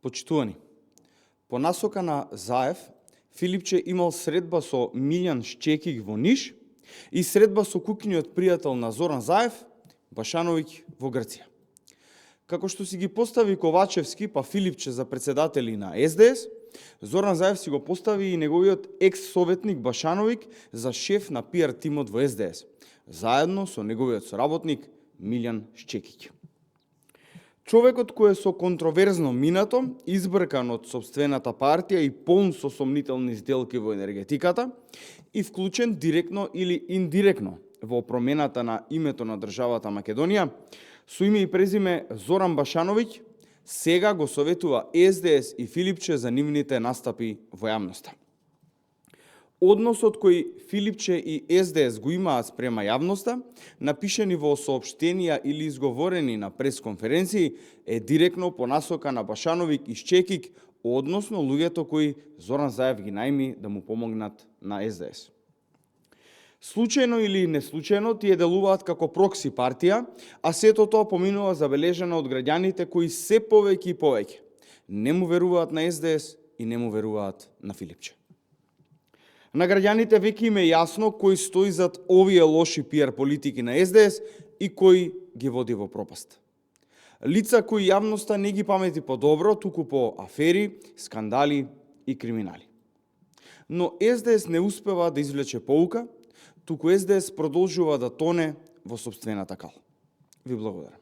Почитувани, по насока на Заев, Филипче имал средба со Милјан Шчекик во Ниш и средба со кукиниот пријател на Зоран Заев, Башановиќ во Грција. Како што си ги постави Ковачевски па Филипче за председатели на СДС, Зоран Заев си го постави и неговиот екс-советник Башановиќ за шеф на пиар тимот во СДС, заедно со неговиот соработник Милјан Шчекик. Човекот кој е со контроверзно минато, избркан од сопствената партија и полн со сомнителни сделки во енергетиката и вклучен директно или индиректно во промената на името на државата Македонија, со име и презиме Зоран Башановиќ, сега го советува СДС и Филипче за нивните настапи во јавноста. Односот кој Филипче и СДС го имаат спрема јавноста, напишени во соопштенија или изговорени на пресконференции, е директно по насока на Башановиќ и Шчекик, односно луѓето кои Зоран Заев ги најми да му помогнат на СДС. Случајно или неслучајно тие делуваат како прокси партија, а сето тоа поминува забележано од граѓаните кои се повеќе и повеќе не му веруваат на СДС и не му веруваат на Филипче. На граѓаните веќе им е јасно кој стои зад овие лоши пиар политики на СДС и кој ги води во пропаст. Лица кои јавноста не ги памети по добро, туку по афери, скандали и криминали. Но СДС не успева да извлече поука, туку СДС продолжува да тоне во сопствената кал. Ви благодарам.